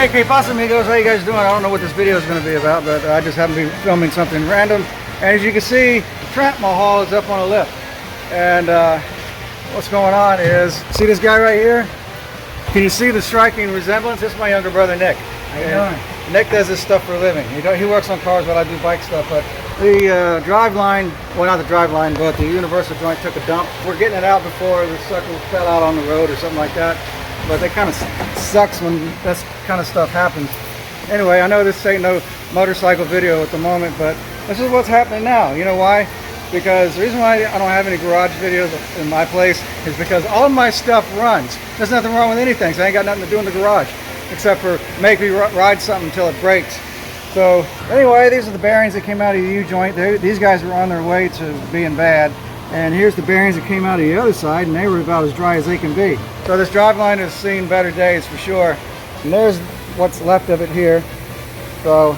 Hey, que pasa, amigos? How you guys doing? I don't know what this video is going to be about, but I just happen to be filming something random. And as you can see, Trent Mahal is up on a lift. And what's going on is, see this guy right here? Can you see the striking resemblance? This is my younger brother, Nick. How you doing? Nick does this stuff for a living. He works on cars while I do bike stuff. But the drive line, well, not the drive line, but the universal joint took a dump. We're getting it out before the sucker fell out on the road or something like that. But it kind of sucks when that kind of stuff happens. Anyway, I know this ain't no motorcycle video at the moment, but this is what's happening now. You know why? Because the reason why I don't have any garage videos in my place is because all of my stuff runs. There's nothing wrong with anything, so I ain't got nothing to do in the garage except for make me ride something until it breaks. So anyway, these are the bearings that came out of the U-joint. These guys were on their way to being bad. And here's the bearings that came out of the other side, and they were about as dry as they can be. So this driveline has seen better days for sure. And there's what's left of it here. So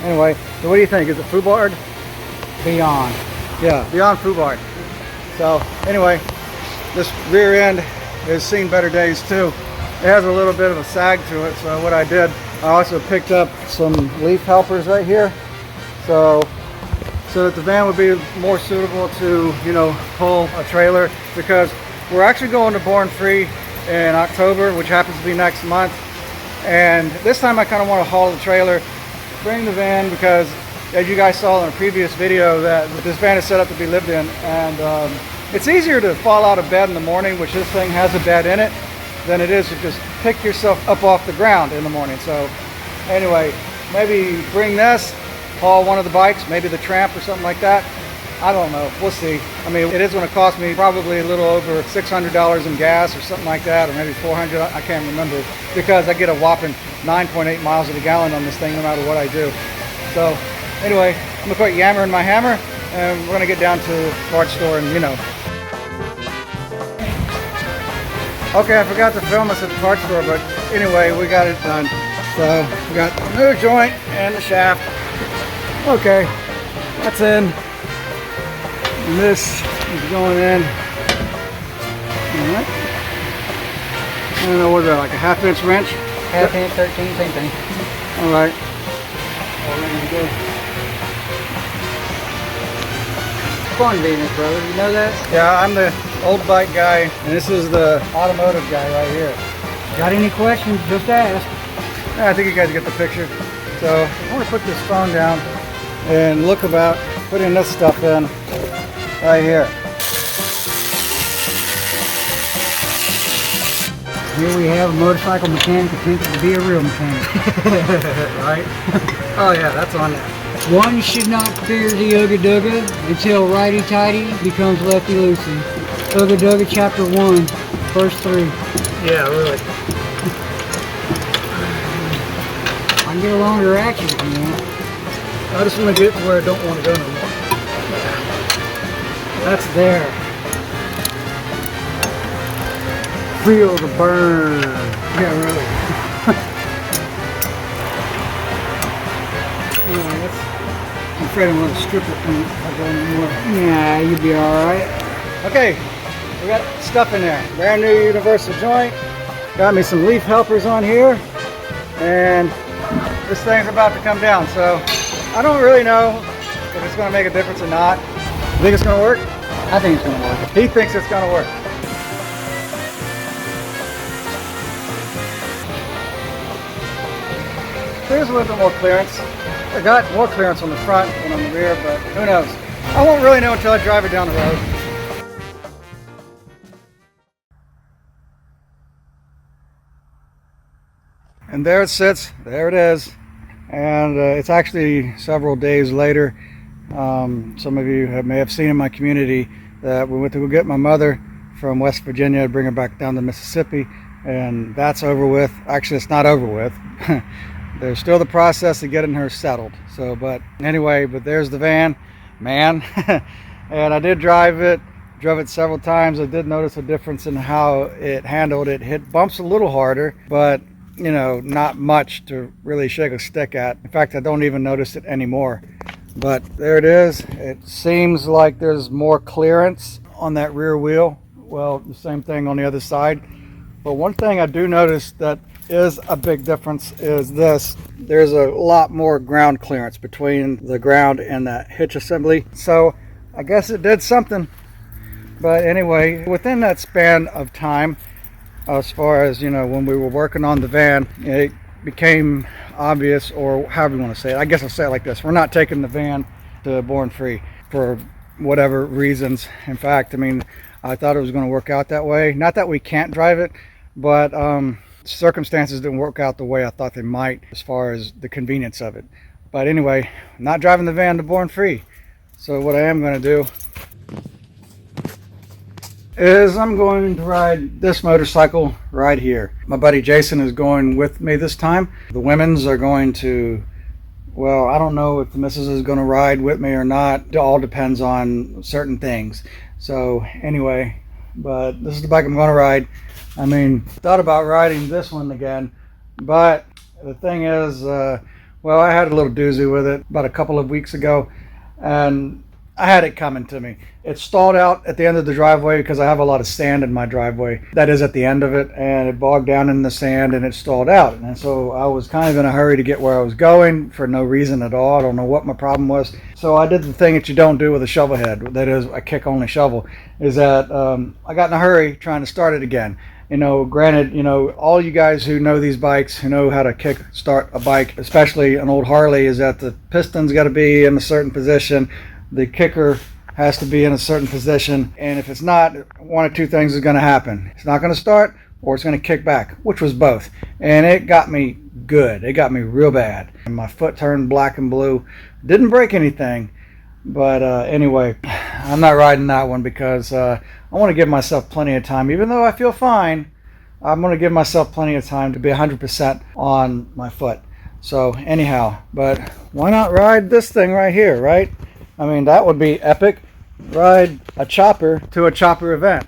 anyway, so what do you think? Is it Fubard? Beyond. Yeah, beyond Fubard. So anyway, this rear end has seen better days too. It has a little bit of a sag to it, so what I did, I also picked up some leaf helpers right here. So that the van would be more suitable to, you know, pull a trailer, because we're actually going to Born Free in October, which happens to be next month. And this time I kind of want to haul the trailer, bring the van, because as you guys saw in a previous video, that this van is set up to be lived in, and it's easier to fall out of bed in the morning, which this thing has a bed in it, than it is to just pick yourself up off the ground in the morning. So anyway, maybe bring this, haul one of the bikes, maybe the Tramp or something like that. I don't know, we'll see. I mean, it is going to cost me probably a little over $600 in gas or something like that, or maybe 400, I can't remember, because I get a whopping 9.8 miles to the gallon on this thing no matter what I do. So anyway, I'm gonna quit yammering my hammer, and we're gonna get down to the parts store and, you know. Okay, I forgot to film us at the parts store, but anyway, we got it done. So we got the new joint and the shaft. Okay, that's in. And this is going in. Alright. I don't know, what is that, like a half-inch wrench? Half-inch, 13, same thing. Alright. All ready to go. Fun business, brother. You know that? Yeah, I'm the old bike guy, and this is the automotive guy right here. Got any questions, just ask. Yeah, I think you guys get the picture. So I want to put this phone down and look about putting this stuff in right here. Here we have a motorcycle mechanic attempting to be a real mechanic. Right? Oh yeah, that's on there. One should not fear the Ugga Dugga until Righty Tighty becomes Lefty Loosey. Ugga Dugga Chapter 1, Verse 3. Yeah, really. I can get a longer action if you want. I just want to get to where I don't want to go no more. That's there. Feel the burn. Yeah, really. I'm afraid I'm going to strip it when I go anymore. Yeah, you'll be alright. Okay, we got stuff in there. Brand new universal joint. Got me some leaf helpers on here. And this thing's about to come down. So I don't really know if it's going to make a difference or not. You think it's going to work? I think it's going to work. He thinks it's going to work. There's a little bit more clearance. I got more clearance on the front than on the rear, but who knows? I won't really know until I drive it down the road. And there it sits. There it is. And it's actually several days later. Some of you may have seen in my community that we went to go get my mother from West Virginia to bring her back down to Mississippi, and that's over with. Actually, it's not over with. There's still the process of getting her settled. So, but anyway, but there's the van, man. And I did drove it several times. I did notice a difference in how it handled. It hit bumps a little harder, but you know, not much to really shake a stick at. In fact, I don't even notice it anymore. But there it is. It seems like there's more clearance on that rear wheel. Well, the same thing on the other side. But one thing I do notice that is a big difference is this. There's a lot more ground clearance between the ground and that hitch assembly. So I guess it did something. But anyway, within that span of time, as far as, you know, when we were working on the van, it became obvious, or however you want to say it. I guess I'll say it like this. We're not taking the van to Born Free for whatever reasons. In fact, I mean, I thought it was going to work out that way. Not that we can't drive it, but circumstances didn't work out the way I thought they might as far as the convenience of it. But anyway, I'm not driving the van to Born Free. So what I am going to do is I'm going to ride this motorcycle right here. My buddy Jason is going with me this time. The women's are going to, well, I don't know if the missus is going to ride with me or not. It all depends on certain things. So anyway, but this is the bike I'm going to ride. I mean, thought about riding this one again, but the thing is, well, I had a little doozy with it about a couple of weeks ago, and I had it coming to me. It stalled out at the end of the driveway because I have a lot of sand in my driveway. That is at the end of it, and it bogged down in the sand and it stalled out. And so I was kind of in a hurry to get where I was going for no reason at all. I don't know what my problem was. So I did the thing that you don't do with a shovel head, that is a kick-only shovel, is that I got in a hurry trying to start it again. You know, granted, you know, all you guys who know these bikes, who know how to kick start a bike, especially an old Harley, is that the piston's got to be in a certain position. The kicker has to be in a certain position, and if it's not, one of two things is going to happen. It's not going to start, or it's going to kick back, which was both. And it got me good. It got me real bad. And my foot turned black and blue. Didn't break anything, but anyway, I'm not riding that one because I want to give myself plenty of time. Even though I feel fine, I'm going to give myself plenty of time to be 100% on my foot. So anyhow, but why not ride this thing right here, right? I mean, that would be epic. Ride a chopper to a chopper event.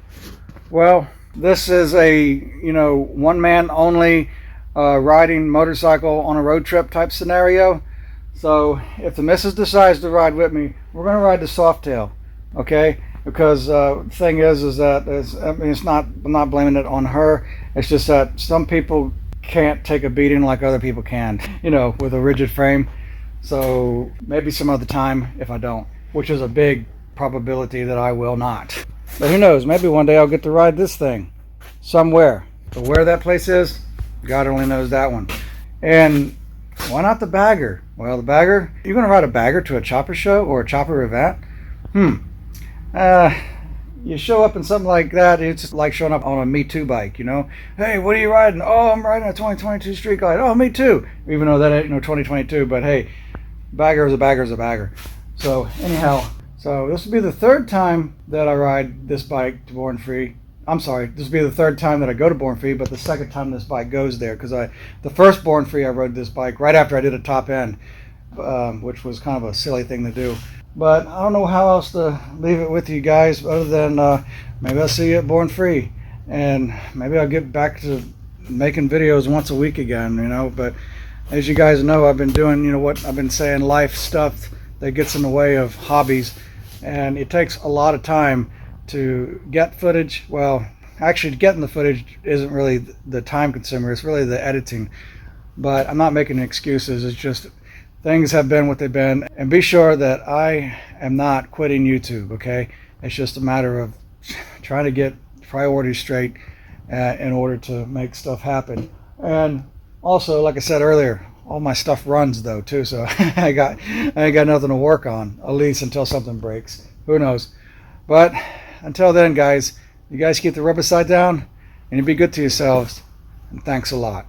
Well, this is a, you know, one man only riding motorcycle on a road trip type scenario. So if the missus decides to ride with me, we're going to ride the Softail, okay? Because the thing is that I mean, I'm not blaming it on her. It's just that some people can't take a beating like other people can, you know, with a rigid frame. So maybe some other time if I don't, which is a big probability that I will not. But who knows, maybe one day I'll get to ride this thing somewhere. But where that place is, God only knows that one. And why not the bagger? Well, the bagger, you're going to ride a bagger to a chopper show or a chopper event? You show up in something like that, it's like showing up on a Me Too bike, you know? Hey, what are you riding? Oh, I'm riding a 2022 Street Glide. Oh, me too. Even though that ain't no 2022, but hey, bagger is a bagger is a bagger. So anyhow, so this will be the third time that I ride this bike to Born Free. I'm sorry, this will be the third time that I go to Born Free, but the second time this bike goes there, because the first Born Free I rode this bike right after I did a top end, which was kind of a silly thing to do. But I don't know how else to leave it with you guys other than maybe I'll see you at Born Free, and maybe I'll get back to making videos once a week again, you know. But as you guys know, I've been doing, you know, what I've been saying, life stuff that gets in the way of hobbies, and it takes a lot of time to get footage. Well, actually getting the footage isn't really the time consumer, it's really the editing. But I'm not making excuses, it's just things have been what they've been. And be sure that I am not quitting YouTube, okay? It's just a matter of trying to get priorities straight in order to make stuff happen. And also, like I said earlier, all my stuff runs though too, so I ain't got nothing to work on, at least until something breaks. Who knows? But until then, guys, you guys keep the rubber side down and you be good to yourselves. And thanks a lot.